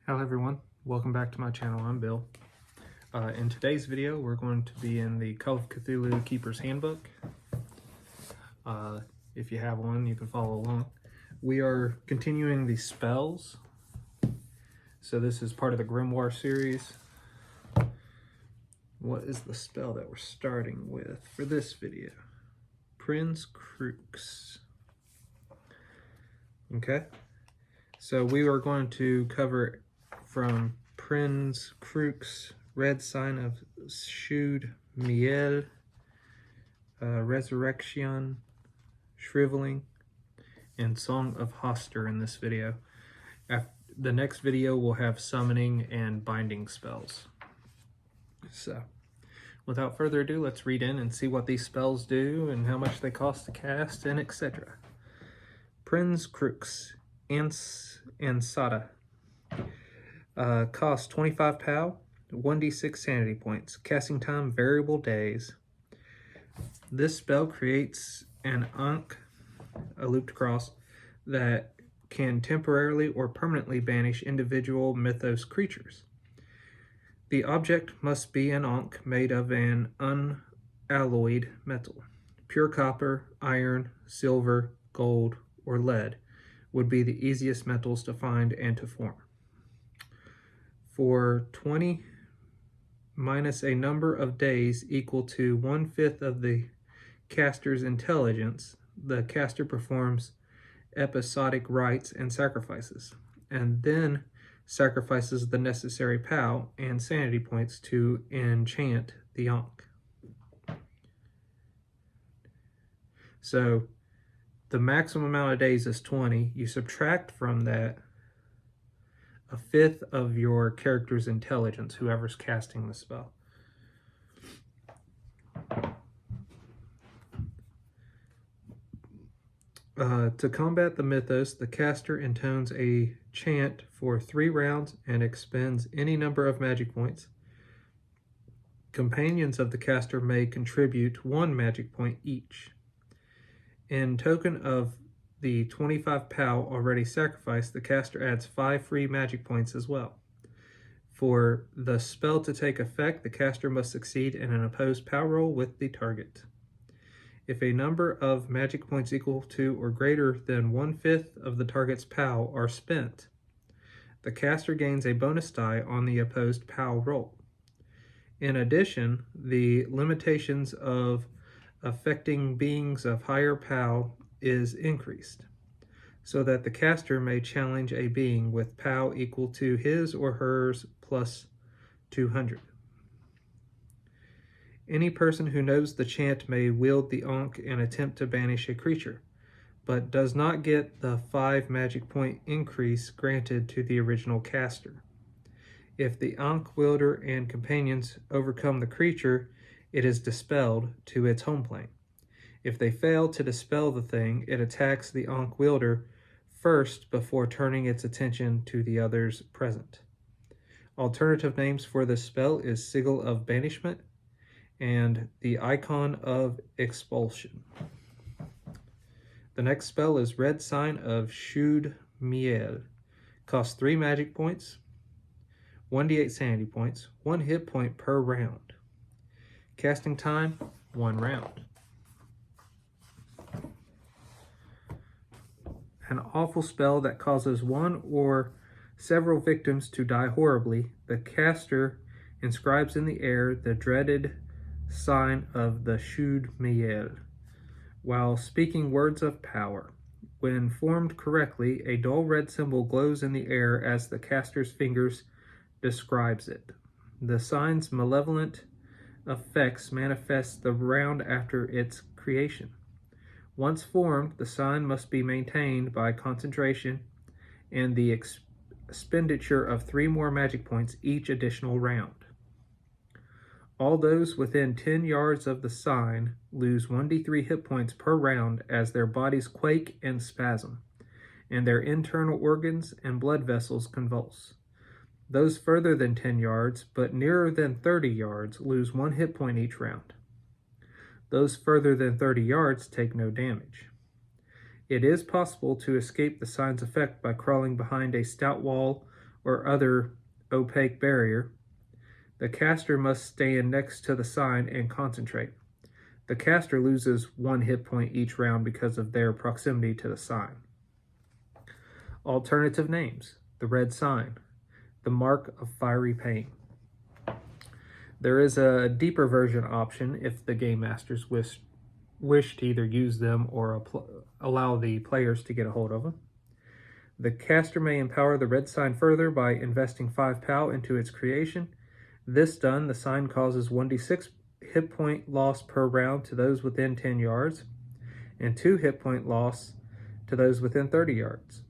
Hello everyone, welcome back to my channel. I'm Bill. In today's video we're going to be in the Call of Cthulhu Keeper's Handbook. If you have one you can follow along. We are continuing the spells, so this is part of the grimoire series. What is the spell that we're starting with for this video? Prinn's Crux. Okay, so we are going to cover from Prinn's Crux, Red Sign of Shudde, Resurrection, Shriveling, and Song of Hastur in this video. The next video will have summoning and binding spells. So, without further ado, let's read in and see what these spells do and how much they cost to cast and etc. Prinn's Crux, Ansata. Cost 25 POW, 1d6 sanity points. Casting time variable days. This spell creates an Ankh, a looped cross, that can temporarily or permanently banish individual mythos creatures. The object must be an Ankh made of an unalloyed metal. Pure copper, iron, silver, gold, or lead would be the easiest metals to find and to form. For 20 minus a number of days equal to 1/5 of the caster's intelligence, the caster performs episodic rites and sacrifices, and then sacrifices the necessary POW and sanity points to enchant the Ankh. So the maximum amount of days is 20. You subtract from that 1/5 of your character's intelligence, whoever's casting the spell. To combat the mythos, the caster intones a chant for 3 rounds and expends any number of magic points. Companions of the caster may contribute 1 magic point each. In token of the 25 POW already sacrificed, the caster adds 5 free magic points as well. For the spell to take effect, the caster must succeed in an opposed POW roll with the target. If a number of magic points equal to or greater than 1/5 of the target's POW are spent, the caster gains a bonus die on the opposed POW roll. In addition, the limitations of affecting beings of higher POW is increased, so that the caster may challenge a being with POW equal to his or hers plus 200. Any person who knows the chant may wield the Ankh and attempt to banish a creature, but does not get the 5 magic point increase granted to the original caster. If the Ankh wielder and companions overcome the creature, it is dispelled to its home plane. If they fail to dispel the thing, it attacks the Ankh wielder first before turning its attention to the others present. Alternative names for this spell is Sigil of Banishment and the Icon of Expulsion. The next spell is Red Sign of Shudde. Costs 3 magic points, 1d8 sanity points, 1 hit point per round. Casting time, 1 round. An awful spell that causes one or several victims to die horribly. The caster inscribes in the air the dreaded sign of the shudde while speaking words of power. When formed correctly, a dull red symbol glows in the air as the caster's fingers describes it. The sign's malevolent effects manifest the round after its creation. Once formed, the sign must be maintained by concentration and the expenditure of 3 more magic points each additional round. All those within 10 yards of the sign lose 1d3 hit points per round as their bodies quake and spasm, and their internal organs and blood vessels convulse. Those further than 10 yards, but nearer than 30 yards, lose 1 hit point each round. Those further than 30 yards take no damage. It is possible to escape the sign's effect by crawling behind a stout wall or other opaque barrier, the caster must stand next to the sign and concentrate. The caster loses 1 hit point each round because of their proximity to the sign. Alternative names: the red sign, the mark of fiery pain. There is a deeper version option if the game masters wish to either use them or allow the players to get a hold of them. The caster may empower the red sign further by investing 5 POW into its creation. This done, the sign causes 1d6 hit point loss per round to those within 10 yards, and 2 hit point loss to those within 30 yards.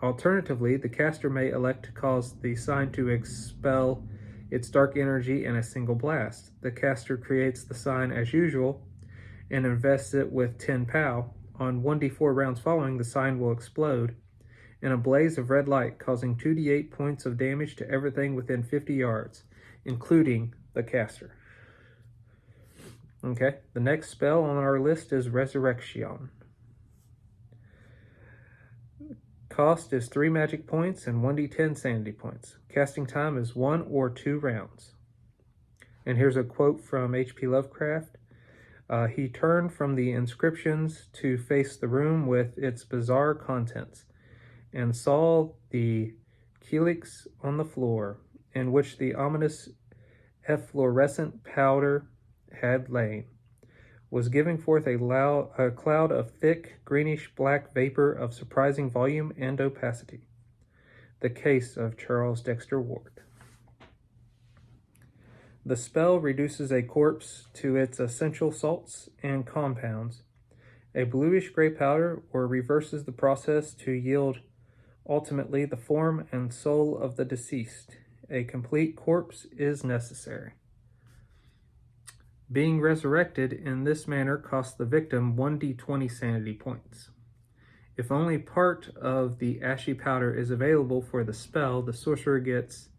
Alternatively, the caster may elect to cause the sign to expel its dark energy in a single blast. The caster creates the sign as usual and invests it with 10 POW. On 1d4 rounds following, the sign will explode in a blaze of red light, causing 2d8 points of damage to everything within 50 yards, including the caster. Okay, the next spell on our list is Resurrection. Cost is 3 magic points and 1d10 sanity points. Casting time is 1 or 2 rounds. And here's a quote from H.P. Lovecraft. He turned from the inscriptions to face the room with its bizarre contents, and saw the calyx on the floor, in which the ominous efflorescent powder had lain, was giving forth a cloud of thick, greenish-black vapor of surprising volume and opacity. The case of Charles Dexter Ward. The spell reduces a corpse to its essential salts and compounds, a bluish-gray powder, or reverses the process to yield ultimately the form and soul of the deceased. A complete corpse is necessary. Being resurrected in this manner costs the victim 1d20 sanity points. If only part of the ashy powder is available for the spell, the sorcerer gets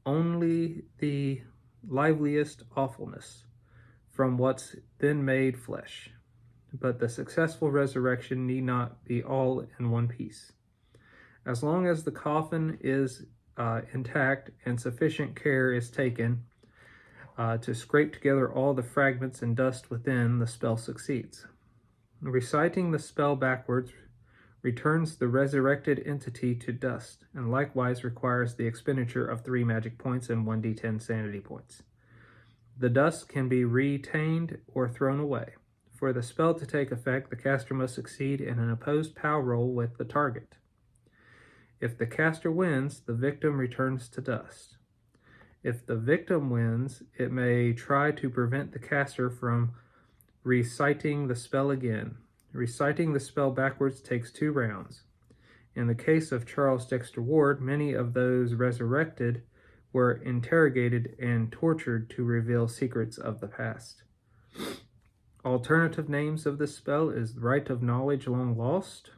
only the liveliest awfulness from what's then made flesh. But the successful resurrection need not be all in one piece. As long as the coffin is intact and sufficient care is taken to scrape together all the fragments and dust within, the spell succeeds. Reciting the spell backwards returns the resurrected entity to dust, and likewise requires the expenditure of 3 magic points and 1d10 sanity points. The dust can be retained or thrown away. For the spell to take effect, the caster must succeed in an opposed POW roll with the target. If the caster wins, the victim returns to dust. If the victim wins, it may try to prevent the caster from reciting the spell again. Reciting the spell backwards takes 2 rounds. In the case of Charles Dexter Ward, many of those resurrected were interrogated and tortured to reveal secrets of the past. Alternative names of this spell is Rite of Knowledge Long Lost,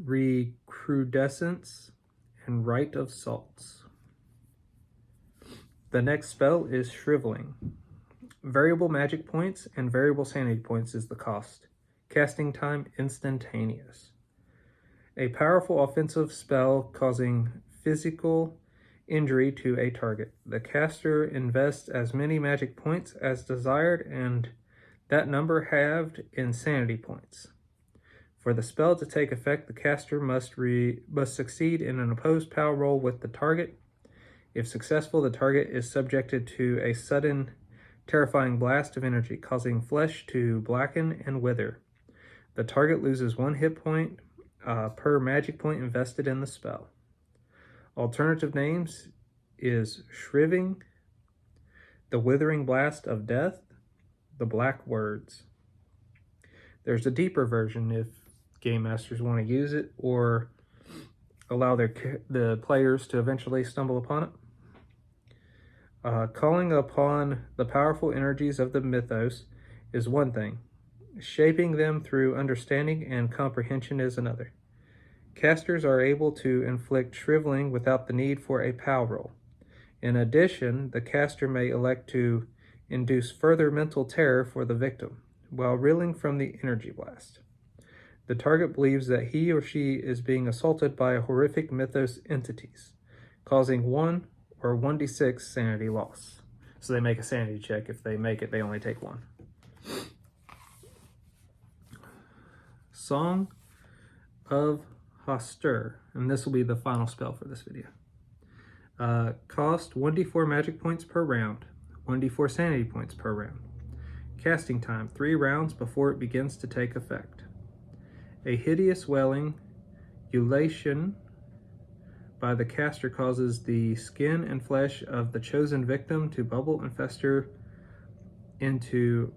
Recrudescence, and Rite of Salts. The next spell is Shriveling. Variable magic points and variable sanity points is the cost. Casting time instantaneous. A powerful offensive spell causing physical injury to a target. The caster invests as many magic points as desired, and that number halved in sanity points. For the spell to take effect, the caster must succeed in an opposed POW roll with the target. If successful, the target is subjected to a sudden, terrifying blast of energy, causing flesh to blacken and wither. The target loses 1 hit point per magic point invested in the spell. Alternative names is Shriving, the Withering Blast of Death, the Black Words. There's a deeper version if game masters want to use it or allow the players to eventually stumble upon it. Calling upon the powerful energies of the mythos is one thing. Shaping them through understanding and comprehension is another. Casters are able to inflict shriveling without the need for a POW roll. In addition, the caster may elect to induce further mental terror for the victim while reeling from the energy blast. The target believes that he or she is being assaulted by horrific mythos entities, causing 1 or 1d6 sanity loss. So they make a sanity check. If they make it, they only take 1. Song of Hastur, and this will be the final spell for this video. Cost 1d4 magic points per round, 1d4 sanity points per round. Casting time 3 rounds before it begins to take effect. A hideous wailing ululation by the caster causes the skin and flesh of the chosen victim to bubble and fester into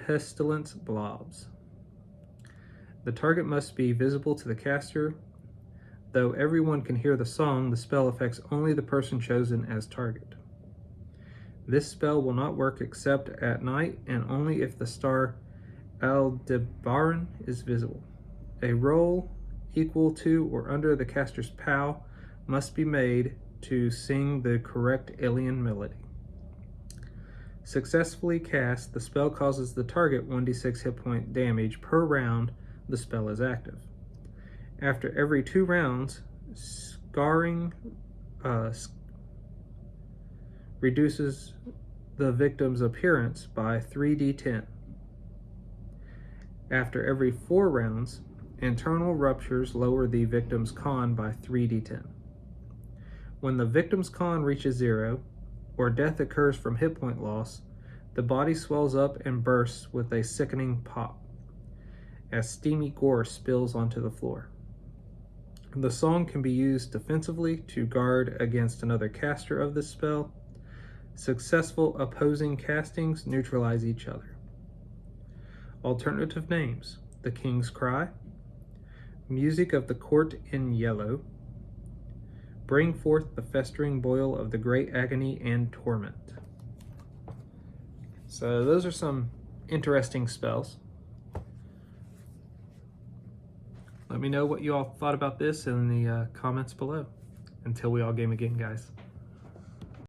pestilence blobs. The target must be visible to the caster. Though everyone can hear the song, the spell affects only the person chosen as target. This spell will not work except at night and only if the star Aldebaran is visible. A roll equal to or under the caster's POW must be made to sing the correct alien melody. Successfully cast, the spell causes the target 1d6 hit point damage per round the spell is active. After every 2 rounds, scarring reduces the victim's appearance by 3d10. After every 4 rounds, internal ruptures lower the victim's con by 3d10. When the victim's con reaches 0, or death occurs from hit point loss, the body swells up and bursts with a sickening pop, as steamy gore spills onto the floor. The song can be used defensively to guard against another caster of this spell. Successful opposing castings neutralize each other. Alternative names: The King's Cry, Music of the Court in Yellow, Bring Forth the Festering Boil of the Great Agony and Torment. So those are some interesting spells. Let me know what you all thought about this in the comments below. Until we all game again, guys.